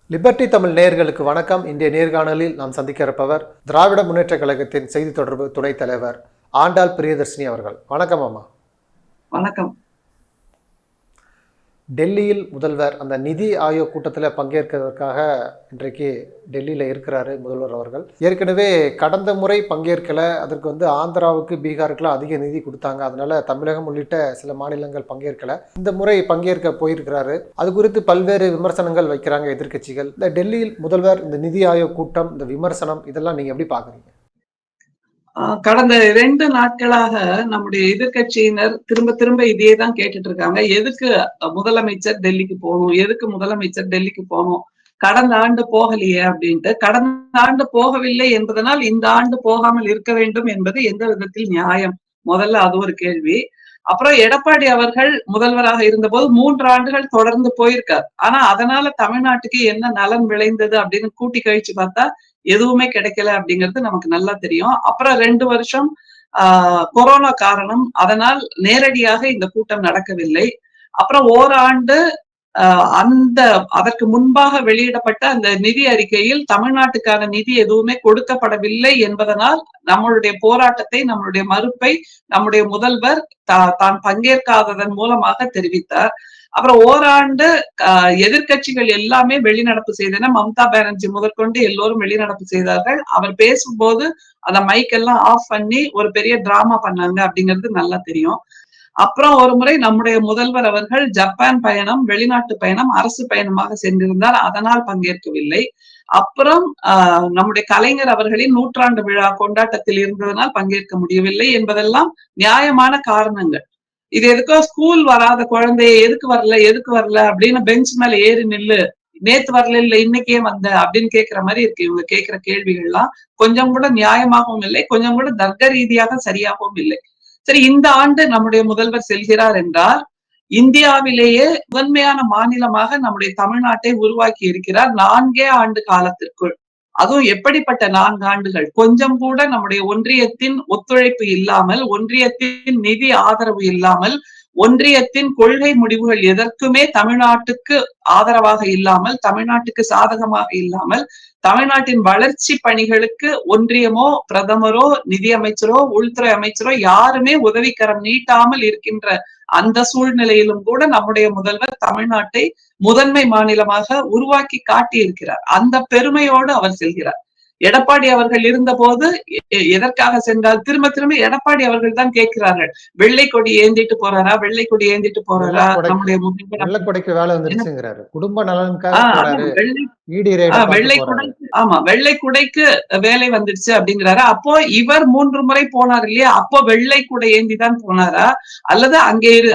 Liberty Tamil நேயர்களுக்கு வணக்கம். இன்றைய நேர்காணலில் நாம் சந்திக்க இருப்பவர் திராவிட முன்னேற்ற கழகத்தின் செய்தி தொடர்பு துணைத் தலைவர் ஆண்டாள் பிரியதர்ஷினி அவர்கள். வணக்கம் அம்மா. வணக்கம். டெல்லியில் முதல்வர் அந்த நிதி ஆயோக் கூட்டத்தில் பங்கேற்கிறதுக்காக இன்றைக்கு டெல்லியில் இருக்கிறாரு முதல்வர் அவர்கள். ஏற்கனவே கடந்த முறை பங்கேற்கலை, அதற்கு ஆந்திராவுக்கு பீகாருக்குலாம் அதிக நிதி கொடுத்தாங்க, அதனால தமிழகம் உள்ளிட்ட சில மாநிலங்கள் பங்கேற்கலை. இந்த முறை பங்கேற்க போயிருக்கிறாரு. அது குறித்து பல்வேறு விமர்சனங்கள் வைக்கிறாங்க எதிர்க்கட்சிகள். இந்த டெல்லியில் முதல்வர் இந்த நிதி ஆயோக் கூட்டம், இந்த விமர்சனம், இதெல்லாம் நீங்க எப்படி பாக்குறீங்க? கடந்த 2 நாட்களாக நம்முடைய எதிர்கட்சியினர் திரும்ப திரும்ப இதையே தான் கேட்டுட்டு இருக்காங்க. எதுக்கு முதலமைச்சர் டெல்லிக்கு போகணும், எதுக்கு முதலமைச்சர் டெல்லிக்கு போகணும், கடந்த ஆண்டு போகலையே அப்படின்ட்டு. கடந்த ஆண்டு போகவில்லை என்பதனால் இந்த ஆண்டு போகாமல் இருக்க வேண்டும் என்பது எந்த விதத்தில் நியாயம்? முதல்ல அது ஒரு கேள்வி. அப்புறம் எடப்பாடி அவர்கள் முதல்வராக இருந்தபோது 3 ஆண்டுகள் தொடர்ந்து போயிருக்கார். ஆனா அதனால தமிழ்நாட்டுக்கு என்ன நலன் விளைந்தது அப்படின்னு கூட்டி கழிச்சு பார்த்தா எதுவுமே கிடைக்கல அப்படிங்கிறது நமக்கு நல்லா தெரியும். அப்புறம் 2 வருஷம் கொரோனா காரணம், அதனால் நேரடியாக இந்த கூட்டம் நடக்கவில்லை. அப்புறம் ஓராண்டு அதற்கு முன்பாக வெளியிடப்பட்ட அந்த நிதி அறிக்கையில் தமிழ்நாட்டுக்கான நிதி எதுவுமே கொடுக்கப்படவில்லை என்பதனால் நம்மளுடைய போராட்டத்தை, நம்மளுடைய மறுப்பை நம்முடைய முதல்வர் தான் பங்கேற்காததன் மூலமாக தெரிவித்தார். அப்புறம் ஓராண்டு எதிர்கட்சிகள் எல்லாமே வெளிநடப்பு செய்தன. மம்தா பானர்ஜி முதற்கொண்டு எல்லோரும் வெளிநடப்பு செய்தார்கள். அவர் பேசும்போது அந்த மைக் எல்லாம் ஆஃப் பண்ணி ஒரு பெரிய டிராமா பண்ணாங்க அப்படிங்கிறது நல்லா தெரியும். அப்புறம் ஒரு முறை நம்முடைய முதல்வர் அவர்கள் ஜப்பான் பயணம், வெளிநாட்டு பயணம், அரசு பயணமாக சென்றிருந்தார், அதனால் பங்கேற்கவில்லை. அப்புறம் நம்முடைய கலைஞர் அவர்களின் 100ஆண்டு விழா கொண்டாட்டத்தில் இருந்ததனால் பங்கேற்க முடியவில்லை என்பதெல்லாம் நியாயமான காரணங்கள். இது எதுக்கோ ஸ்கூல் வராத குழந்தைய எதுக்கு வரல அப்படின்னு பெஞ்ச் மேல ஏறி நில்லு, நேத்து வரல இல்ல இன்னைக்கே வந்த அப்படின்னு கேட்கிற மாதிரி இருக்கு. இவங்க கேட்கிற கேள்விகள்லாம் கொஞ்சம் கூட நியாயமாகவும் இல்லை, கொஞ்சம் கூட தர்க்க ரீதியாக சரியாகவும் இல்லை. சரி, இந்த ஆண்டு நம்முடைய முதல்வர் செல்கிறார் என்றால் இந்தியாவிலேயே முதன்மையான மாநிலமாக நம்முடைய தமிழ்நாட்டை உருவாக்கி இருக்கிறார் 4 ஆண்டு காலத்திற்குள். அதுவும் எப்படிப்பட்ட 4 ஆண்டுகள்? கொஞ்சம் கூட நம்முடைய ஒன்றியத்தின் ஒத்துழைப்பு இல்லாமல், ஒன்றியத்தின் நிதி ஆதரவு இல்லாமல், ஒன்றியத்தின் கொள்கை முடிவுகள் எதற்குமே தமிழ்நாட்டுக்கு ஆதரவாக இல்லாமல், தமிழ்நாட்டுக்கு சாதகமாக இல்லாமல், தமிழ்நாட்டின் வளர்ச்சி பணிகளுக்கு ஒன்றியமோ, பிரதமரோ, நிதியமைச்சரோ, உள்துறை அமைச்சரோ யாருமே உதவிக்கரம் நீட்டாமல் இருக்கின்ற அந்த சூழ்நிலையிலும் கூட நம்முடைய முதல்வர் தமிழ்நாட்டை முதன்மை மாநிலமாக உருவாக்கி காட்டியிருக்கிறார். அந்த பெருமையோடு அவர் செல்கிறார். எடப்பாடி அவர்கள் இருந்த போது எதற்காக சென்றால் திரும்ப திரும்ப எடப்பாடி அவர்கள் தான் கேட்கிறார்கள், வெள்ளை கொடி ஏந்திட்டு போறாரா, வெள்ளை கொடி ஏந்திட்டு போறாரா? நம்முடைய வெள்ளைக்கொடிக்கு வேலை வந்துருச்சுங்கிறாரு. குடும்ப நலனுக்காக போறாரு. வெள்ளை குடைக்கு வேலை வந்துடுச்சு அப்படிங்கிறாரு. அப்போ இவர் 3 முறை போனார் இல்லையா? அப்போ வெள்ளை குடை ஏந்திதான் போனாரா, அல்லது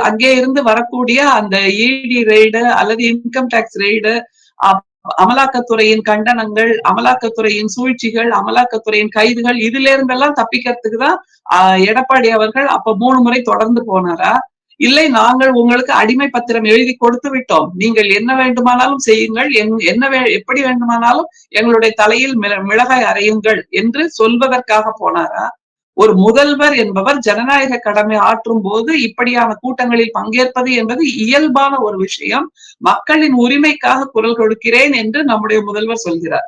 அங்கே இருந்து வரக்கூடிய அந்த இடி ரெய்டு அல்லது இன்கம் டாக்ஸ் ரெய்டு, அமலாக்கத்துறையின் கண்டனங்கள், அமலாக்கத்துறையின் சூழ்ச்சிகள், அமலாக்கத்துறையின் கைதுகள், இதுல இருந்தெல்லாம் தப்பிக்கிறதுக்கு தான் எடப்பாடி அவர்கள் அப்ப 3 முறை தொடர்ந்து போனாரா? இல்லை, நாங்கள் உங்களுக்கு அடிமை பத்திரம் எழுதி கொடுத்து விட்டோம், நீங்கள் என்ன வேண்டுமானாலும் செய்யுங்கள், எப்படி வேண்டுமானாலும் எங்களுடைய தலையில் மிளகாய் அறையுங்கள் என்று சொல்வதற்காக போனாரா? ஒரு முதல்வர் என்பவர் ஜனநாயக கடமை ஆற்றும் போது இப்படியான கூட்டங்களில் பங்கேற்பது என்பது இயல்பான ஒரு விஷயம். மக்களின் உரிமைக்காக குரல் கொடுக்கிறேன் என்று நம்முடைய முதல்வர் சொல்கிறார்.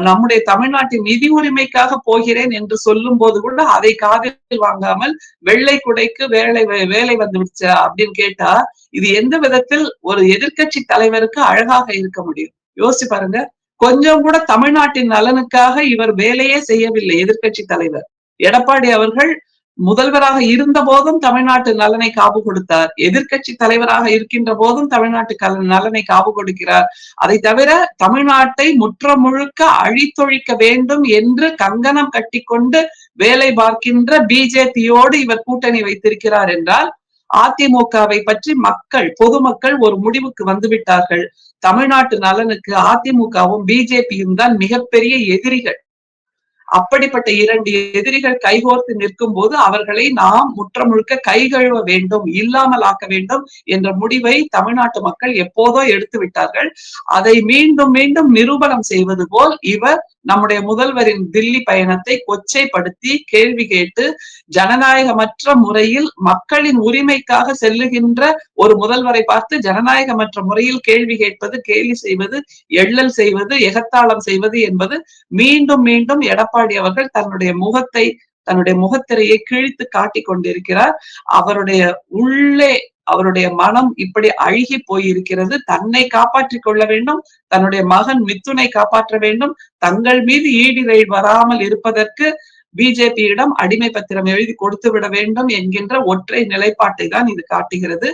நம்முடைய தமிழ்நாட்டின் நிதி உரிமைக்காக போகிறேன் என்று சொல்லும் போது கூட அதை காதில் வாங்காமல் வெள்ளை குடைக்கு வேலை வந்துடுச்சா அப்படின்னு கேட்டா இது எந்த விதத்தில் ஒரு எதிர்கட்சி தலைவருக்கு அழகாக இருக்க முடியும்? யோசிச்சு பாருங்க. கொஞ்சம் கூட தமிழ்நாட்டின் நலனுக்காக இவர் வேலையே செய்யவில்லை. எதிர்கட்சி தலைவர் எடப்பாடி அவர்கள் முதல்வராக இருந்த போதும் தமிழ்நாட்டு நலனை காவு கொடுத்தார், எதிர்கட்சி தலைவராக இருக்கின்ற போதும் தமிழ்நாட்டு நலனை காவு கொடுக்கிறார். அதை தவிர தமிழ்நாட்டை முற்ற முழுக்க அழித்தொழிக்க வேண்டும் என்று கங்கணம் கட்டிக்கொண்டு வேலை பார்க்கின்ற பிஜேபியோடு இவர் கூட்டணி வைத்திருக்கிறார் என்றால் அதிமுகவை பற்றி பொதுமக்கள் ஒரு முடிவுக்கு வந்துவிட்டார்கள். தமிழ்நாட்டு நலனுக்கு அதிமுகவும் பிஜேபியும் தான் மிகப்பெரிய எதிரிகள். அப்படிப்பட்ட 2 எதிரிகள் கைகோர்த்து நிற்கும் போது அவர்களை நாம் முற்ற முழுக்க கைகழுவ வேண்டும், இல்லாமல் ஆக்க வேண்டும் என்ற முடிவை தமிழ்நாட்டு மக்கள் எப்போதோ எடுத்து விட்டார்கள். அதை மீண்டும் மீண்டும் நிரூபணம் செய்வது போல் இவர் நம்முடைய முதல்வரின் தில்லி பயணத்தை கொச்சைப்படுத்தி கேள்வி கேட்டு ஜனநாயகமற்ற முறையில் மக்களின் உரிமைக்காக செல்லுகின்ற ஒரு முதல்வரை பார்த்து ஜனநாயகமற்ற முறையில் கேள்வி கேட்பது, கேலி செய்வது, எள்ளல் செய்வது, எகத்தாளம் செய்வது என்பது மீண்டும் மீண்டும் எடப்பாடி அவர்கள் தன்னுடைய முகத்திரையை கிழித்து காட்டிக் கொண்டிருக்கிறார். அவருடைய உள்ளே அவருடைய மனம் இப்படி அழுகி போயிருக்கிறது. தன்னை காப்பாற்றிக் கொள்ள வேண்டும், தன்னுடைய மகன் மித்துனை காப்பாற்ற வேண்டும், தங்கள் மீது ஈடிரை வராமல் இருப்பதற்கு பிஜேபியிடம் அடிமை பத்திரம் எழுதி கொடுத்து விட வேண்டும் என்கின்ற ஒற்றை நிலைப்பாட்டை தான் இது காட்டுகிறது.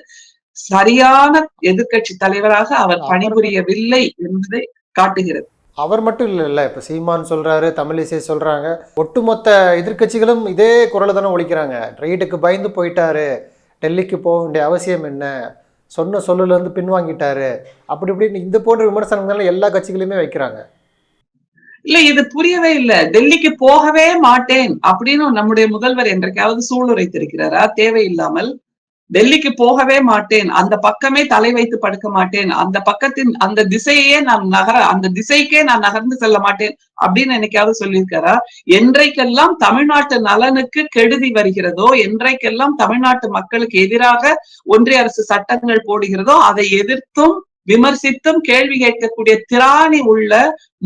சரியான எதிர்கட்சி தலைவராக அவர் பணிபுரியவில்லை என்பதை காட்டுகிறது. அவர் மட்டும் இல்ல, இப்ப சீமான் சொல்றாரு, தமிழிசை சொல்றாங்க, ஒட்டுமொத்த எதிர்கட்சிகளும் இதே குரலை தானே ஒழிக்கிறாங்க. ரைடுக்கு பயந்து போயிட்டாரு, டெல்லிக்கு போக வேண்டிய அவசியம் என்ன, சொன்ன சொல்லுல இருந்து பின்வாங்கிட்டாரு, அப்படி இப்படின்னு இந்த போன்ற விமர்சனங்கள் எல்லா கட்சிகளுமே வைக்கிறாங்க. இல்ல, இது புரியவே இல்லை. டெல்லிக்கு போகவே மாட்டேன் அப்படின்னு நம்முடைய முதல்வர் என்றைக்காவது சூளுரைத்திருக்கிறாரா? தேவையில்லாமல் டெல்லிக்கு போகவே மாட்டேன், அந்த பக்கமே தலை வைத்து படுக்க மாட்டேன், அந்த பக்கத்தின் அந்த திசையே அந்த திசைக்கே நான் நகர்ந்து செல்ல மாட்டேன் அப்படின்னு என்னைக்காவது சொல்லியிருக்காரா? என்றைக்கெல்லாம் தமிழ்நாட்டு நலனுக்கு கெடுதி வருகிறதோ, என்றைக்கெல்லாம் தமிழ்நாட்டு மக்களுக்கு எதிராக ஒன்றிய அரசு சட்டங்கள் போடுகிறதோ அதை எதிர்த்தும் விமர்சித்தும் கேள்வி கேட்கக்கூடிய திராணி உள்ள,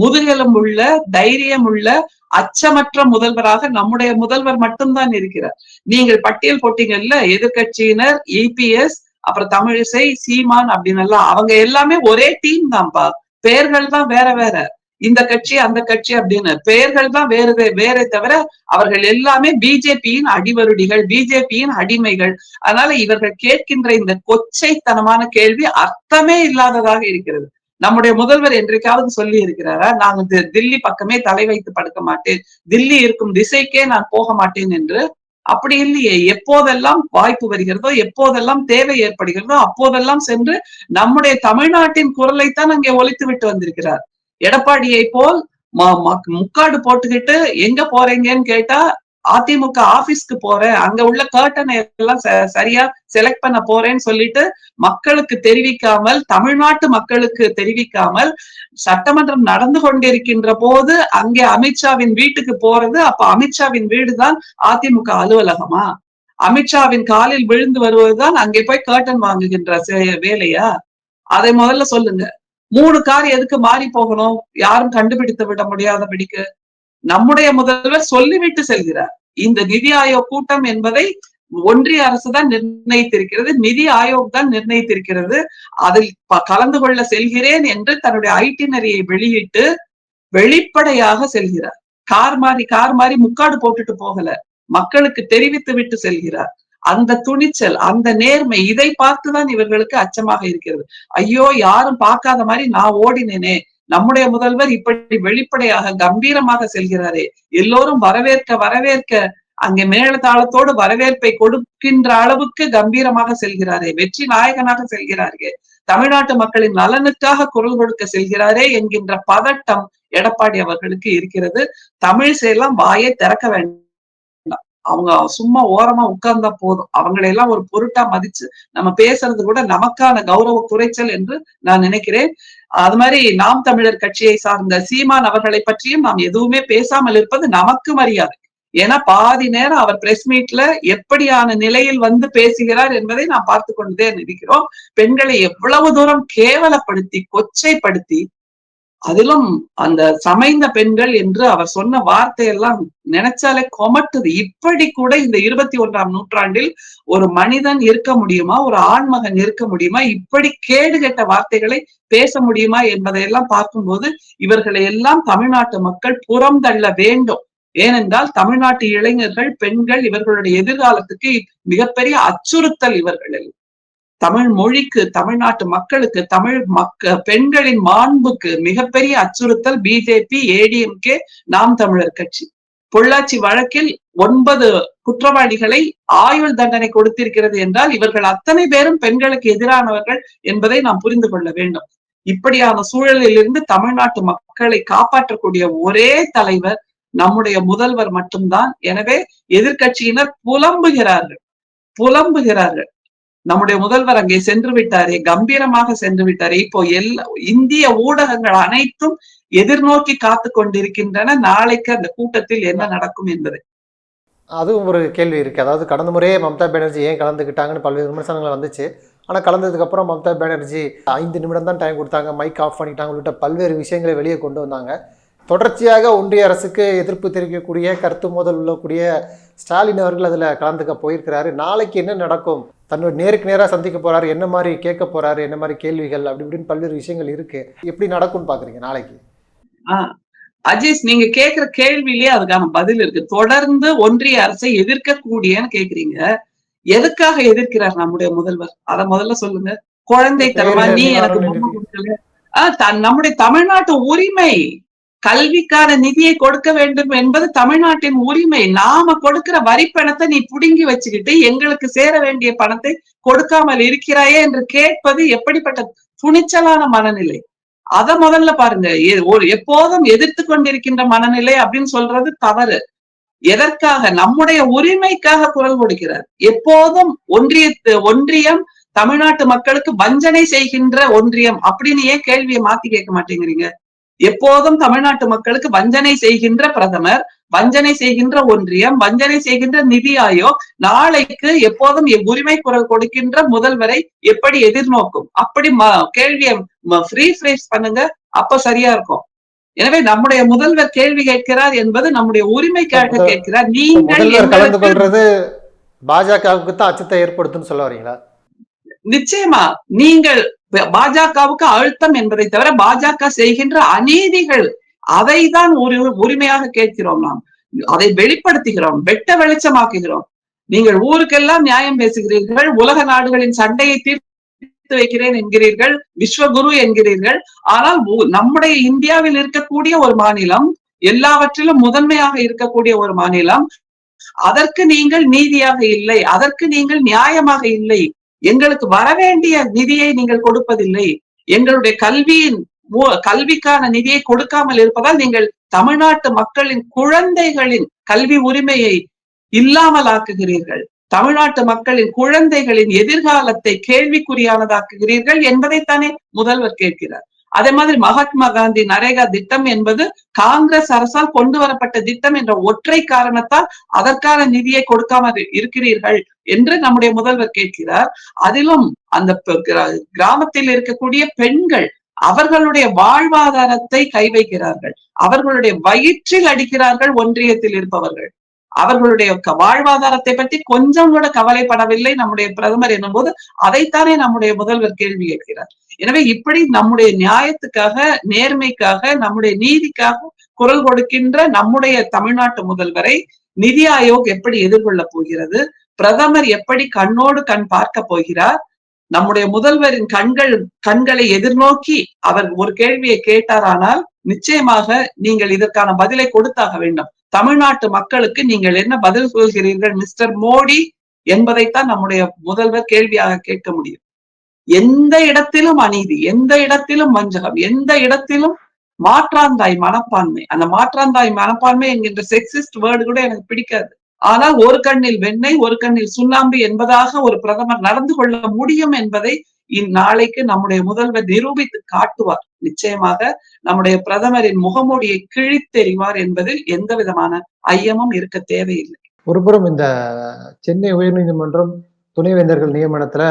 முதுகெலும் உள்ள, தைரியம் உள்ள, அச்சமற்ற முதல்வராக நம்முடைய முதல்வர் மட்டும்தான் இருக்கிறார். நீங்கள் பட்டியல் போட்டீங்கல்ல, எதிர்கட்சியினர், இபிஎஸ், அப்புறம் தமிழிசை, சீமான் அப்படின்னு எல்லாம், அவங்க எல்லாமே ஒரே டீம் தான்ப்பா. பெயர்கள் தான் வேற வேற. இந்த கட்சி அந்த கட்சி அப்படின்னு பெயர்கள் தான் வேற தவிர அவர்கள் எல்லாமே பிஜேபியின் அடிவருடிகள், பிஜேபியின் அடிமைகள். அதனால இவர்கள் கேட்கின்ற இந்த கொச்சைத்தனமான கேள்வி அர்த்தமே இல்லாததாக இருக்கிறது. நம்முடைய முதல்வர் என்றைக்காவது சொல்லி இருக்கிறாரா, நாங்க தில்லி பக்கமே தலை வைத்து படுக்க மாட்டேன், தில்லி இருக்கும் திசைக்கே நான் போக மாட்டேன் என்று? அப்படி இல்லையே. எப்போதெல்லாம் வாய்ப்பு வருகிறதோ, எப்போதெல்லாம் தேவை ஏற்படுகிறதோ அப்போதெல்லாம் சென்று நம்முடைய தமிழ்நாட்டின் குரலைத்தான் அங்கே ஒலித்து விட்டு வந்திருக்கிறார். எடப்பாடியை போல் முக்காடு போட்டுக்கிட்டு எங்க போறீங்கன்னு கேட்டா, அதிமுக ஆபீஸ்க்கு போறேன், அங்க உள்ள கர்ட்டனை எல்லாம் சரியா செலக்ட் பண்ண போறேன்னு சொல்லிட்டு மக்களுக்கு தெரிவிக்காமல், தமிழ்நாட்டு மக்களுக்கு தெரிவிக்காமல், சட்டமன்றம் நடந்து கொண்டிருக்கின்ற போது அங்கே அமித்ஷாவின் வீட்டுக்கு போறது. அப்ப அமித்ஷாவின் வீடுதான் அதிமுக அலுவலகமா? அமித்ஷாவின் காலில் விழுந்து வருவதுதான் அங்கே போய் கர்ட்டன் வாங்குகின்ற வேலையா? அதை முதல்ல சொல்லுங்க. 3 கார் எதுக்கு மாறி போகணும்? யாரும் கண்டுபிடித்து விட முடியாதபடிக்கு நம்முடைய முதல்வர் சொல்லிவிட்டு செல்கிறார். இந்த நிதி ஆயோக் கூட்டம் என்பதை ஒன்றிய அரசு தான் நிர்ணயித்திருக்கிறது, நிதி ஆயோக் தான் நிர்ணயித்திருக்கிறது. அதில் கலந்து கொள்ள செல்கிறேன் என்று தன்னுடைய ஐட்டினரியை வெளியிட்டு வெளிப்படையாக செல்கிறார். கார் மாறி முக்காடு போட்டுட்டு போகல, மக்களுக்கு தெரிவித்து விட்டு செல்கிறார். அந்த துணிச்சல், அந்த நேர்மை, இதை பார்த்துதான் இவர்களுக்கு அச்சமாக இருக்கிறது. ஐயோ, யாரும் பார்க்காத மாதிரி நான் ஓடினேனே, நம்முடைய முதல்வர் இப்படி வெளிப்படையாக கம்பீரமாக செல்கிறாரே, எல்லோரும் வரவேற்க அங்கே மேளதாளத்தோடு வரவேற்பை கொடுக்கின்ற அளவுக்கு கம்பீரமாக செல்கிறாரே, வெற்றி நாயகனாக செல்கிறாரே, தமிழ்நாட்டு மக்களின் நலனுக்காக குரல் கொடுக்க செல்கிறாரே என்கின்ற பதட்டம் எடப்பாடி அவர்களுக்கு இருக்கிறது. தமிழிசையெல்லாம் வாயை திறக்க வேண்டும். அவங்க சும்மா ஓரமா உட்கார்ந்தா போதும். அவங்களையெல்லாம் ஒரு பொருட்டா மதிச்சு நம்ம பேசுறது கூட நமக்கான கௌரவ குறைச்சல் என்று நான் நினைக்கிறேன். அது மாதிரி நாம் தமிழர் கட்சியை சார்ந்த சீமான் அவர்களை பற்றியும் நாம் எதுவுமே பேசாமல் இருப்பது நமக்கு மரியாதை. ஏன்னா பாதி நேரம் அவர் பிரஸ் மீட்ல எப்படியான நிலையில் வந்து பேசுகிறார் என்பதை நாம் பார்த்து கொண்டே இருக்கிறோம். பெண்களை எவ்வளவு தூரம் கேவலப்படுத்தி, கொச்சைப்படுத்தி, அதிலும் அந்த சமைந்த பெண்கள் என்று அவர் சொன்ன வார்த்தையெல்லாம் நினைச்சாலே கொமட்டுது. இப்படி கூட இந்த 21ஆம் நூற்றாண்டில் ஒரு மனிதன் இருக்க முடியுமா? ஒரு ஆண்மகன் இருக்க முடியுமா? இப்படி கேடுகெட்ட வார்த்தைகளை பேச முடியுமா என்பதையெல்லாம் பார்க்கும்போது இவர்களை எல்லாம் தமிழ்நாட்டு மக்கள் புறம் தள்ள வேண்டும். ஏனென்றால் தமிழ்நாட்டு இளைஞர்கள், பெண்கள், இவர்களுடைய எதிர்காலத்துக்கு மிகப்பெரிய அச்சுறுத்தல் இவர்கள். தமிழ் மொழிக்கு, தமிழ்நாட்டு மக்களுக்கு, பெண்களின் மாண்புக்கு மிகப்பெரிய அச்சுறுத்தல் பிஜேபி, ஏடிஎம்கே, நாம் தமிழர் கட்சி. பொள்ளாச்சி வழக்கில் 9 குற்றவாளிகளை ஆயுள் தண்டனை கொடுத்திருக்கிறது என்றால் இவர்கள் அத்தனை பேரும் பெண்களுக்கு எதிரானவர்கள் என்பதை நாம் புரிந்து கொள்ள வேண்டும். இப்படியான சூழலில் இருந்து தமிழ்நாட்டு மக்களை காப்பாற்றக்கூடிய ஒரே தலைவர் நம்முடைய முதல்வர் மட்டும்தான். எனவே எதிர்கட்சியினர் புலம்புகிறார்கள். நம்முடைய முதல்வர் அங்கே சென்று விட்டாரே, கம்பீரமாக சென்று விட்டாரே. இப்போ இந்திய ஊடகங்கள் அனைத்தும் எதிர்நோக்கி காத்து கொண்டிருக்கின்றன நாளைக்கு அந்த கூட்டத்தில் என்ன நடக்கும் என்பதை. அதுவும் ஒரு கேள்வி இருக்குது. அதாவது கடந்த முறையே மம்தா பானர்ஜி ஏன் கலந்துக்கிட்டாங்கன்னு பல்வேறு விமர்சனங்கள் வந்துச்சு. ஆனால் கலந்ததுக்கப்புறம் மம்தா பானர்ஜி 5 நிமிடம் தான் டைம் கொடுத்தாங்க, மைக் ஆஃப் பண்ணிட்டாங்க உள்ளிட்ட பல்வேறு விஷயங்களை வெளியே கொண்டு வந்தாங்க. தொடர்ச்சியாக ஒன்றிய அரசுக்கு எதிர்ப்பு தெரிவிக்கக்கூடிய, கருத்து மோதல் உள்ளக்கூடிய ஸ்டாலின் அவர்கள் அதில் கலந்துக்க போயிருக்கிறாரு. நாளைக்கு என்ன நடக்கும், தன்னோட நேருக்கு நேராக சந்திக்க போறாரு, என்ன மாதிரி கேட்க போறாரு, என்ன மாதிரி கேள்விகள், அப்படி இப்படின்னு பல்வேறு விஷயங்கள் இருக்கு. எப்படி நடக்கும்னு பாக்குறீங்க நாளைக்கு? அஜீஸ், நீங்க கேக்குற கேள்வியிலேயே அதுக்கான பதில் இருக்கு. தொடர்ந்து ஒன்றிய அரசை எதிர்க்கக்கூடியன்னு கேக்குறீங்க. எதுக்காக எதிர்க்கிறார் நம்முடைய முதல்வர்? அத முதல்ல சொல்லுங்க. குழந்தைத்தனமா நீ எனக்கு பொம்மை கொடுக்கல. நம்முடைய தமிழ்நாட்டு உரிமை, கல்விக்கான நிதியை கொடுக்க வேண்டும் என்பது தமிழ்நாட்டின் உரிமை. நாம கொடுக்கிற வரி பணத்தை நீ புடுங்கி வச்சுக்கிட்டு எங்களுக்கு சேர வேண்டிய பணத்தை கொடுக்காமல் இருக்கிறாயே என்று கேட்பது எப்படிப்பட்ட துணிச்சலான மனநிலை? அத முதல்ல பாருங்க. எப்போதும் எதிர்த்து கொண்டிருக்கின்ற மனநிலை அப்படின்னு சொல்றது தவறு. எதற்காக? நம்முடைய உரிமைக்காக குரல் கொடுக்கிறார். எப்போதும் ஒன்றியம் தமிழ்நாட்டு மக்களுக்கு வஞ்சனை செய்கின்ற ஒன்றியம் அப்படின்னு ஏன் கேள்வியை மாத்தி கேட்க மாட்டேங்கிறீங்க? எப்போதும் தமிழ்நாட்டு மக்களுக்கு வஞ்சனை செய்கின்ற பிரதமர், வஞ்சனை செய்கின்ற ஒன்றியம், வஞ்சனை செய்கின்ற நிதி ஆயோக் நாளைக்கு எப்போதும் உரிமை குரல் கொடுக்கின்ற முதல்வரை எப்படி எதிர்நோக்கும்? அப்படி கேள்வியை ஃப்ரீஸ் பண்ணுங்க, அப்ப சரியா இருக்கும். எனவே நம்முடைய முதல்வர் கேள்வி கேட்கிறார் என்பது நம்முடைய உரிமைக்காக கேட்கிறார். நீங்கள் கலந்து கொள்றது பாஜகவுக்கு தான் அச்சத்தை ஏற்படுத்தும் சொல்ல வரீங்களா? நிச்சயமா. நீங்கள் பாஜகவுக்கு அழுத்தம் என்பதை தவிர பாஜக செய்கின்ற அநீதிகள் அதை தான் உரிமையாக கேட்கிறோம். நாம் அதை வெளிப்படுத்துகிறோம், வெட்ட வெளிச்சமாக்குகிறோம். நீங்கள் ஊருக்கெல்லாம் நியாயம் பேசுகிறீர்கள், உலக நாடுகளின் சண்டையை தீர்த்து வைக்கிறேன் என்கிறீர்கள், விஸ்வகுரு என்கிறீர்கள். ஆனால் நம்முடைய இந்தியாவில் இருக்கக்கூடிய ஒரு மாநிலம், எல்லாவற்றிலும் முதன்மையாக இருக்கக்கூடிய ஒரு மாநிலம், அதற்கு நீங்கள் நீதியாக இல்லை, அதற்கு நீங்கள் நியாயமாக இல்லை. எங்களுக்கு வரவேண்டிய நிதியை நீங்கள் கொடுப்பதில்லை. எங்களுடைய கல்விக்கான நிதியை கொடுக்காமல் இருப்பதால் நீங்கள் தமிழ்நாட்டு மக்களின் குழந்தைகளின் கல்வி உரிமையை இல்லாமல் ஆக்குகிறீர்கள். தமிழ்நாட்டு மக்களின் குழந்தைகளின் எதிர்காலத்தை கேள்விக்குறியானதாக்குகிறீர்கள் என்பதைத்தானே முதல்வர் கேட்கிறார். அதே மாதிரி மகாத்மா காந்தி நரேகா திட்டம் என்பது காங்கிரஸ் அரசால் கொண்டு வரப்பட்ட திட்டம் என்ற ஒற்றை காரணத்தால் அதற்கான நிதியை கொடுக்காமல் இருக்கிறீர்கள் என்று நம்முடைய முதல்வர் கேட்கிறார். அதிலும் அந்த கிராமத்தில் இருக்கக்கூடிய பெண்கள் அவர்களுடைய வாழ்வாதாரத்தை கை வைக்கிறார்கள், அவர்களுடைய வயிற்றில் அடிக்கிறார்கள் ஒன்றியத்தில் இருப்பவர்கள். அவர்களுடைய வாழ்வாதாரத்தை பற்றி கொஞ்சம் கூட கவலைப்படவில்லை நம்முடைய பிரதமர் என்னும் போது அதைத்தானே நம்முடைய முதல்வர் கேள்வி கேட்கிறார். எனவே இப்படி நம்முடைய நியாயத்துக்காக, நேர்மைக்காக, நம்முடைய நீதிக்காக குரல் கொடுக்கின்ற நம்முடைய தமிழ்நாட்டு முதல்வரை நிதி ஆயோக் எப்படி எதிர்கொள்ள போகிறது? பிரதமர் எப்படி கண்ணோடு கண் பார்க்க போகிறார்? நம்முடைய முதல்வரின் கண்களை எதிர்நோக்கி அவர் ஒரு கேள்வியை கேட்டாரானால் நிச்சயமாக நீங்கள் இதற்கான பதிலை கொடுத்தாக வேண்டும். தமிழ்நாட்டு மக்களுக்கு நீங்கள் என்ன பதில் சொல்கிறீர்கள் மிஸ்டர் மோடி என்பதைத்தான் நம்முடைய முதல்வர் கேள்வியாக கேட்க முடியும். எந்த இடத்திலும் அநீதி, எந்த இடத்திலும் வஞ்சகம், எந்த இடத்திலும் மாற்றாந்தாய் மனப்பான்மை. அந்த மாற்றாந்தாய் மனப்பான்மை என்கின்ற செக்ஸிஸ்ட் வேர்டு கூட எனக்கு பிடிக்காது. ஆனால் ஒரு கண்ணில் வெண்ணெய், ஒரு கண்ணில் சுண்ணாம்பு என்பதாக ஒரு பிரதமர் நடந்து கொள்ள முடியும் என்பதை இந்நாளைக்கு நம்முடைய முதல்வர் நிரூபித்து காட்டுவார். நிச்சயமாக நம்முடைய பிரதமரின் முகமூடியை கிழித்தெறிவார் என்பதில் எந்த விதமான ஐயமும் இருக்க தேவையில்லை. ஒருபுறம் இந்த சென்னை உயர்நீதிமன்றம் துணைவேந்தர்கள் நியமனத்துல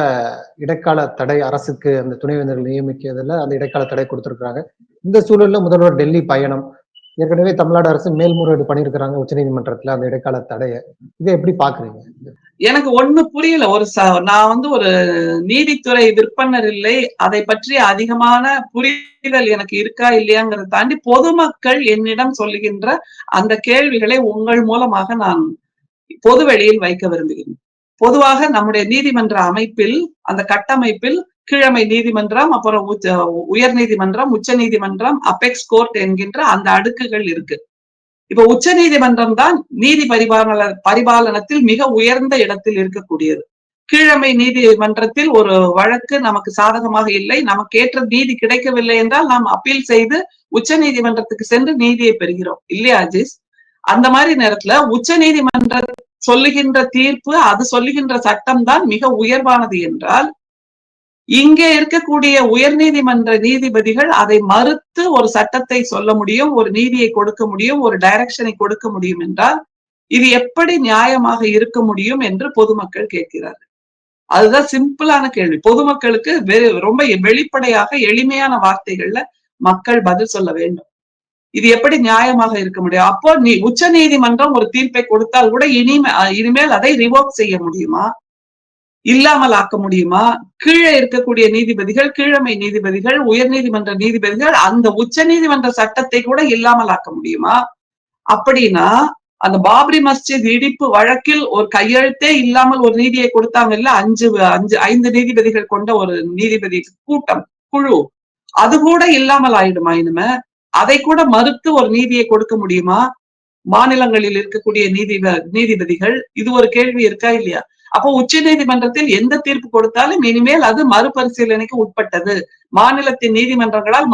இடைக்கால தடை, அரசுக்கு அந்த துணைவேந்தர்கள் நியமிக்கிறதுல அந்த இடைக்கால தடை கொடுத்திருக்கிறாங்க. இந்த சூழல்ல முதல்வர் டெல்லி பயணம், ஏற்கனவே தமிழ்நாடு அரசு மேல்முறையீடு பண்ணியிருக்கிறாங்க உச்சநீதிமன்றத்துல அந்த இடைக்கால தடையை. இதை எப்படி பாக்குறீங்க? எனக்கு ஒண்ணு புரியல. நான் ஒரு நீதித்துறை விற்பனர் இல்லை, அதை பற்றி அதிகமான புரிதல் எனக்கு இருக்கா இல்லையாங்கிறத தாண்டி பொதுமக்கள் என்னிடம் சொல்லுகின்ற அந்த கேள்விகளை உங்கள் மூலமாக நான் பொது வெளியில் வைக்க விரும்புகிறேன். பொதுவாக நம்முடைய நீதிமன்ற அமைப்பில், அந்த கட்டமைப்பில் கீழமை நீதிமன்றம், அப்புறம் உயர் நீதிமன்றம், உச்ச நீதிமன்றம், அபெக்ஸ் கோர்ட் என்கின்ற அந்த அடுக்குகள் இருக்கு. இப்ப உச்ச நீதிமன்றம் தான் நீதி பரிபாலனத்தில் மிக உயர்ந்த இடத்தில் இருக்கக்கூடியது. கீழமை நீதிமன்றத்தில் ஒரு வழக்கு நமக்கு சாதகமாக இல்லை, நமக்கு ஏற்ற நீதி கிடைக்கவில்லை என்றால் நாம் அப்பீல் செய்து உச்ச நீதிமன்றத்துக்கு சென்று நீதியை பெறுகிறோம் இல்லையா அஜீஸ்? அந்த மாதிரி நேரத்துல உச்ச நீதிமன்ற சொல்லுகின்ற தீர்ப்பு, அது சொல்லுகின்ற சட்டம் தான் மிக உயர்வானது என்றால், இங்கே இருக்கக்கூடிய உயர்நீதிமன்ற நீதிபதிகள் அதை மறுத்து ஒரு சட்டத்தை சொல்ல முடியும், ஒரு நீதியை கொடுக்க முடியும், ஒரு டைரக்ஷனை கொடுக்க முடியும் என்றால் இது எப்படி நியாயமாக இருக்க முடியும் என்று பொதுமக்கள் கேட்கிறார்கள். அதுதான் சிம்பிளான கேள்வி. பொதுமக்களுக்கு ரொம்ப வெளிப்படையாக எளிமையான வார்த்தைகள்ல மக்கள் பதில் சொல்ல வேண்டும். இது எப்படி நியாயமாக இருக்க முடியும்? அப்போ உச்ச நீதிமன்றம் ஒரு தீர்ப்பை கொடுத்தால் கூட இனிமேல் அதை ரிவோக் செய்ய முடியுமா? இல்லாமல் ஆக்க முடியுமா? கீழே இருக்கக்கூடிய நீதிபதிகள், கீழமை நீதிபதிகள், உயர் நீதிமன்ற நீதிபதிகள் அந்த உச்ச நீதிமன்ற சட்டத்தை கூட இல்லாமல் ஆக்க முடியுமா? அப்படின்னா அந்த பாபரி மஸ்ஜித் இடிப்பு வழக்கில் ஒரு கையெழுத்தே இல்லாமல் ஒரு நீதியை கொடுத்தாங்கல்ல, 5 நீதிபதிகள் கொண்ட ஒரு நீதிபதி கூட்டம், குழு, அது கூட இல்லாமல் ஆயிடுமா இனிமே? அதை கூட மறுத்து ஒரு நீதியை கொடுக்க முடியுமா மாநிலங்களில் இருக்கக்கூடிய நீதிபதிகள்? இது ஒரு கேள்வி இருக்கா இல்லையா? அப்போ உச்ச நீதிமன்றத்தில் எந்த தீர்ப்பு கொடுத்தாலும் இனிமேல் அது மறுபரிசீலனைக்கு உட்பட்டது. மாநிலத்தின் நீதிமன்றங்களால்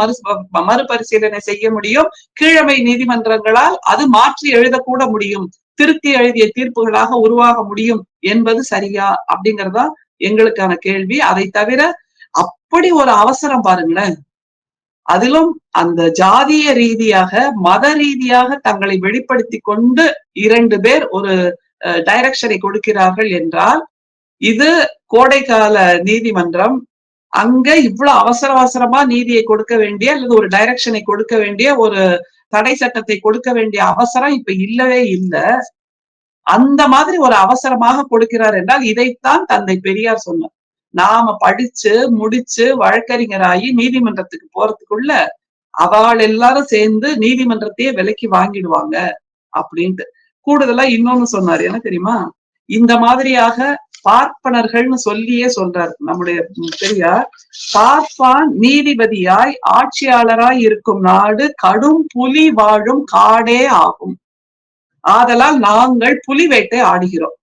மறுபரிசீலனை செய்ய முடியும், கீழமை நீதிமன்றங்களால் அது மாற்றி எழுதக்கூட முடியும், திருத்தி எழுதிய தீர்ப்புகளாக உருவாக முடியும் என்பது சரியா அப்படிங்கறதா எங்களுக்கான கேள்வி. அதை தவிர அப்படி ஒரு அவசரம் பாருங்களேன். அதிலும் அந்த ஜாதிய ரீதியாக, மத ரீதியாக தங்களை வெளிப்படுத்தி கொண்டு 2 பேர் ஒரு டைரக்ஷனை கொடுக்கிறார்கள் என்றால், இது கோடைக்கால நீதிமன்றம். அங்க இவ்வளவு அவசரமா நீதியை கொடுக்க வேண்டிய அல்லது ஒரு டைரக்ஷனை கொடுக்க வேண்டிய, ஒரு தடை சட்டத்தை கொடுக்க வேண்டிய அவசரம் இப்ப இல்லவே இல்லை. அந்த மாதிரி ஒரு அவசரமாக கொடுக்கிறார் என்றால் இதைத்தான் தந்தை பெரியார் சொன்னார். நாம படிச்சு முடிச்சு வழக்கறிஞராகி நீதிமன்றத்துக்கு போறதுக்குள்ள அவள் எல்லாரும் சேர்ந்து நீதிமன்றத்தையே விலைக்கு வாங்கிடுவாங்க அப்படின்ட்டு. கூடுதலா இன்னொன்னு சொன்னாரு, என்ன தெரியுமா? இந்த மாதிரியாக பார்ப்பனர்கள்னு சொல்லியே சொல்றாரு நம்முடைய பெரியார். பார்ப்பான் நீதிபதியாய் ஆட்சியாளராய் இருக்கும் நாடு கடும் புலி வாழும் காடே ஆகும், ஆதலால் நாங்கள் புலி வேட்டை ஆடுகிறோம்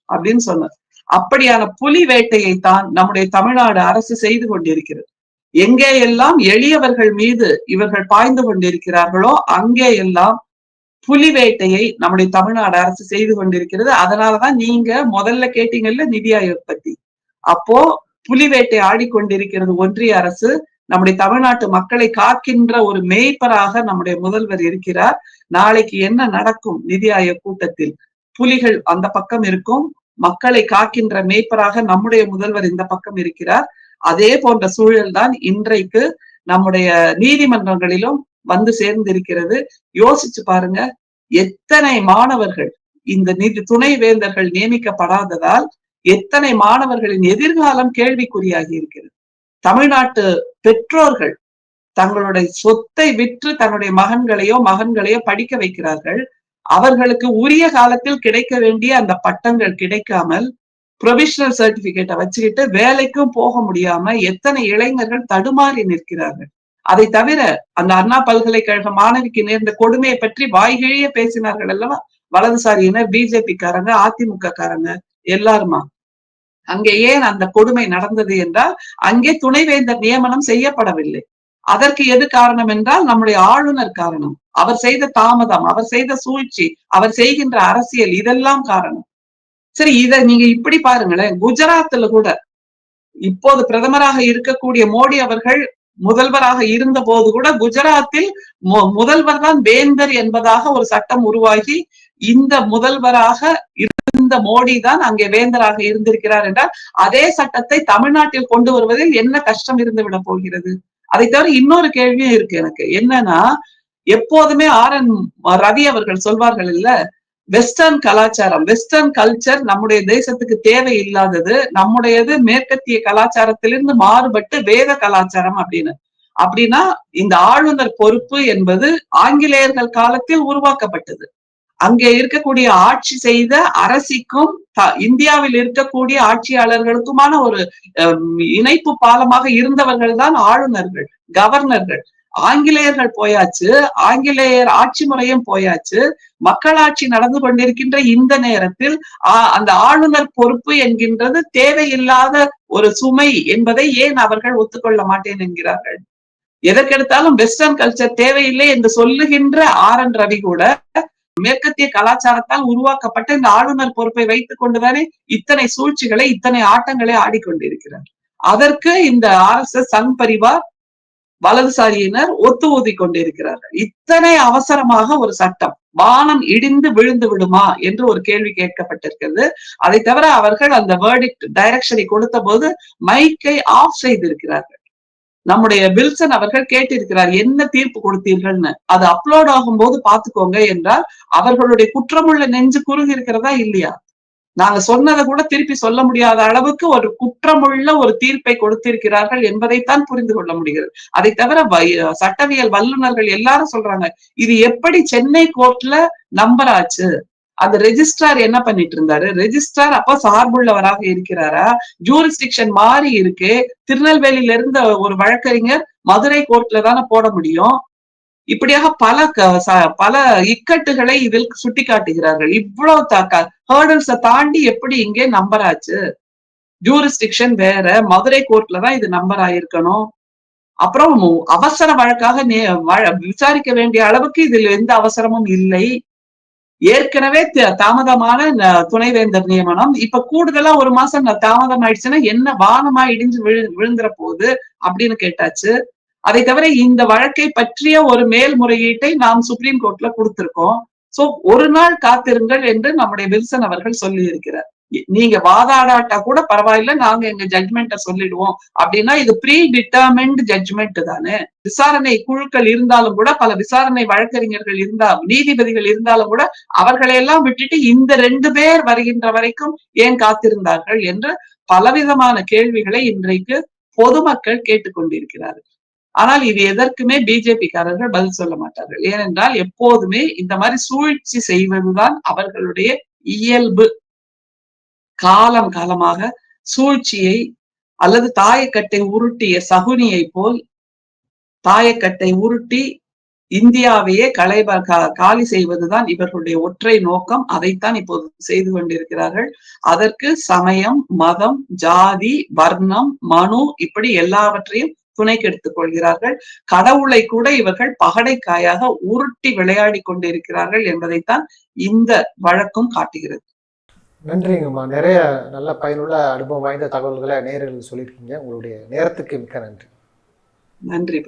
அப்படின்னு சொன்னார். அப்படியான புலி வேட்டையை தான் நம்முடைய தமிழ்நாடு அரசு செய்து கொண்டிருக்கிறது. எங்கே எல்லாம் எளியவர்கள் மீது இவர்கள் பாய்ந்து கொண்டிருக்கிறார்களோ அங்கே எல்லாம் புலி வேட்டையை நம்முடைய தமிழ்நாடு அரசு செய்து கொண்டிருக்கிறது. அதனாலதான் நீங்க முதல்ல கேட்டீங்கல்ல நிதி ஆயோக் பத்தி, அப்போ புலி வேட்டை ஆடிக்கொண்டிருக்கிறது ஒன்றிய அரசு. நம்முடைய தமிழ்நாட்டு மக்களை காக்கின்ற ஒரு மேய்ப்பராக நம்முடைய முதல்வர் இருக்கிறார். நாளைக்கு என்ன நடக்கும் நிதி ஆயோக் கூட்டத்தில்? புலிகள் அந்த பக்கம் இருக்கும், மக்களை காக்கின்ற மேய்ப்பராக நம்முடைய முதல்வர் இந்த பக்கம் இருக்கிறார். அதே போன்ற சூழல் தான் இன்றைக்கு நம்முடைய நீதிமன்றங்களிலும் வந்து சேர்ந்திருக்கிறது. யோசிச்சு பாருங்க, எத்தனை மாணவர்கள் இந்த துணை வேந்தர்கள் நியமிக்கப்படாததால் எத்தனை மாணவர்களின் எதிர்காலம் கேள்விக்குறியாகி இருக்கிறது. தமிழ்நாட்டு பெற்றோர்கள் தங்களுடைய சொத்தை விற்று தன்னுடைய மகன்களையோ படிக்க வைக்கிறார்கள். அவர்களுக்கு உரிய காலத்தில் கிடைக்க வேண்டிய அந்த பட்டங்கள் கிடைக்காமல் ப்ரொவிஷனல் சர்டிபிகேட்டை வச்சுக்கிட்டு வேலைக்கும் போக முடியாம எத்தனை இளைஞர்கள் தடுமாறி நிற்கிறார்கள். அதை தவிர அந்த அண்ணா பல்கலைக்கழக மாணவிக்கு நேர்ந்த கொடுமையை பற்றி வாய்கிழிய பேசினார்கள் அல்லவா வலதுசாரியினர், பிஜேபி காரங்க, அதிமுக காரங்க எல்லாருமா. அங்கே ஏன் அந்த கொடுமை நடந்தது என்றால் அங்கே துணைவேந்தர் நியமனம் செய்யப்படவில்லை. அதற்கு எது காரணம் என்றால் நம்முடைய ஆளுநர் காரணம். அவர் செய்த தாமதம், அவர் செய்த சூழ்ச்சி, அவர் செய்கின்ற அரசியல், இதெல்லாம் காரணம். சரி, இத நீங்க இப்படி பாருங்களேன். குஜராத்ல கூட இப்போது பிரதமராக இருக்கக்கூடிய மோடி அவர்கள் முதல்வராக இருந்த போது கூட குஜராத்தில் முதல்வர் தான் வேந்தர் என்பதாக ஒரு சட்டம் உருவாகி இந்த முதல்வராக இருந்த மோடி தான் அங்கே வேந்தராக இருந்திருக்கிறார் என்றால் அதே சட்டத்தை தமிழ்நாட்டில் கொண்டு வருவதில் என்ன கஷ்டம் இருந்து விட போகிறது? அதை தவிர இன்னொரு கேள்வியும் இருக்கு எனக்கு. என்னன்னா, எப்போதுமே RN ரவி அவர்கள் சொல்வார்கள் இல்ல, வெஸ்டர்ன் கலாச்சாரம், வெஸ்டர்ன் கல்ச்சர் நம்முடைய தேசத்துக்கு தேவை இல்லாதது, நம்முடையது மேற்கத்திய கலாச்சாரத்திலிருந்து மாறுபட்டு வேத கலாச்சாரம் அப்படின்னு. அப்படின்னா இந்த ஆளுநர் பொறுப்பு என்பது ஆங்கிலேயர்கள் காலத்தில் உருவாக்கப்பட்டது. அங்கே இருக்கக்கூடிய ஆட்சி செய்த அரசிக்கும் இந்தியாவில் இருக்கக்கூடிய ஆட்சியாளர்களுக்குமான ஒரு இணைப்பு பாலமாக இருந்தவர்கள் தான் ஆளுநர்கள், கவர்னர்கள். ஆங்கிலேயர்கள் போயாச்சு, ஆங்கிலேயர் ஆட்சி முறையும் போயாச்சு. மக்களாட்சி நடந்து கொண்டிருக்கின்ற இந்த நேரத்தில் அந்த ஆளுநர் பொறுப்பு என்கின்றது தேவையில்லாத ஒரு சுமை என்பதை ஏன் அவர்கள் ஒத்துக்கொள்ள மாட்டேன் என்கிறார்கள்? எதற்கெடுத்தாலும் வெஸ்டர்ன் கல்ச்சர் தேவையில்லை என்று சொல்லுகின்ற RN ரவி கூட மேற்கத்திய கலாச்சாரத்தால் உருவாக்கப்பட்ட இந்த ஆளுநர் பொறுப்பை வைத்துக் கொண்டுதானே இத்தனை சூழ்ச்சிகளை, இத்தனை ஆட்டங்களை ஆடிக்கொண்டிருக்கிறார். அதற்கு இந்த RSS சங் பரிவார் வலதுசாரியினர் ஒத்து ஊதி கொண்டிருக்கிறார்கள். இத்தனை அவசரமாக ஒரு சட்டம் வானம் இடிந்து விழுந்து விடுமா என்று ஒரு கேள்வி கேட்கப்பட்டிருக்கிறது. அதை தவிர அவர்கள் அந்த வேர்டிக்ட் டைரக்ஷனை கொடுத்த போது மைக்கை ஆஃப் செய்திருக்கிறார்கள். நம்முடைய வில்சன் அவர்கள் கேட்டிருக்கிறார், என்ன தீர்ப்பு கொடுத்தீர்கள்னு. அது அப்லோட் ஆகும் போது பாத்துக்கோங்க என்றால் அவர்களுடைய குற்றமுள்ள நெஞ்சு குறுகி இருக்கிறதா இல்லையா? நாங்க சொன்னதை கூட திருப்பி சொல்ல முடியாத அளவுக்கு ஒரு குற்றமுள்ள ஒரு தீர்ப்பை கொடுத்திருக்கிறார்கள் என்பதைத்தான் புரிந்து கொள்ள முடிகிறது. அதை தவிர சட்டவியல் வல்லுநர்கள் எல்லாரும் சொல்றாங்க, இது எப்படி சென்னை கோர்ட்ல நம்பர் ஆச்சு? அந்த ரெஜிஸ்ட்ரார் என்ன பண்ணிட்டு இருந்தாரு? ரெஜிஸ்ட்ரார் அப்ப சார்புள்ளவராக இருக்கிறாரா? ஜூரிஸ்டிக்ஷன் மாறி இருக்கு. திருநெல்வேலியில இருந்த ஒரு வழக்கறிஞர் மதுரை கோர்ட்ல தானே போட முடியும். இப்படியாக பல இக்கட்டுகளை இதில் சுட்டி காட்டுகிறார்கள். இவ்வளவு ஹேர்டல்ஸை தாண்டி எப்படி இங்கே நம்பர் ஆச்சு? ஜூரிஸ்டிக்ஷன் வேற, மதுரை கோர்ட்ல தான் இது நம்பர் ஆயிருக்கணும். அப்புறம் அவசர வழக்காக விசாரிக்க வேண்டிய அளவுக்கு இதில் எந்த அவசரமும் இல்லை. ஏற்கனவே தாமதமான துணைவேந்தர் நியமனம், இப்ப கூடுதலா ஒரு மாசம் தாமதம் ஆயிடுச்சுன்னா என்ன வானமா இடிஞ்சு விழுந்துற போகுது அப்படின்னு கேட்டாச்சு. அதை தவிர இந்த வழக்கை பற்றிய ஒரு மேல்முறையீட்டை நாம் சுப்ரீம் கோர்ட்ல கொடுத்திருக்கோம். சோ ஒரு நாள் காத்திருங்கள் என்று நம்முடைய வில்சன் அவர்கள் சொல்லி இருக்கிறார். நீங்க வாதாடாட்டா கூட பரவாயில்ல, நாங்க எங்க ஜட்மெண்ட்டை சொல்லிடுவோம் அப்படின்னா இது ப்ரீ டிட்டர்மின்ட் ஜட்மெண்ட் தானே. விசாரணை குழுக்கள் இருந்தாலும் கூட, பல விசாரணை வழக்கறிஞர்கள் நீதிபதிகள் இருந்தாலும் கூட அவர்களையெல்லாம் விட்டுட்டு இந்த 2 பேர் வருகின்ற வரைக்கும் ஏன் காத்திருந்தார்கள் என்று பலவிதமான கேள்விகளை இன்றைக்கு பொதுமக்கள் கேட்டுக்கொண்டிருக்கிறார்கள். ஆனால் இது எதற்குமே பிஜேபிக்காரர்கள் பதில் சொல்ல மாட்டார்கள். ஏனென்றால் எப்போதுமே இந்த மாதிரி சூழ்ச்சி செய்வதுதான் அவர்களுடைய இயல்பு. காலம் காலமாக சூழ்ச்சியை அல்லது தாயக்கட்டை உருட்டிய சகுனியை போல் தாயக்கட்டை உருட்டி இந்தியாவையே காலி செய்வதுதான் இவர்களுடைய ஒற்றை நோக்கம். அதைத்தான் இப்போது செய்து கொண்டிருக்கிறார்கள். அதற்கு சமயம், மதம், ஜாதி, வர்ணம், மனு இப்படி எல்லாவற்றையும் துணைக்கு எடுத்துக் கொள்கிறார்கள். கடவுளை கூட இவர்கள் பகடைக்காயாக உருட்டி விளையாடி கொண்டிருக்கிறார்கள் என்பதைத்தான் இந்த வழக்கும் காட்டுகிறது. நன்றிங்கம்மா. நிறைய நல்ல பயனுள்ள அனுபவம் வாய்ந்த தகவல்களை நேயர்களுக்கு சொல்லியிருக்கீங்க. உங்களுடைய நேரத்துக்கு மிக்க நன்றி. நன்றி.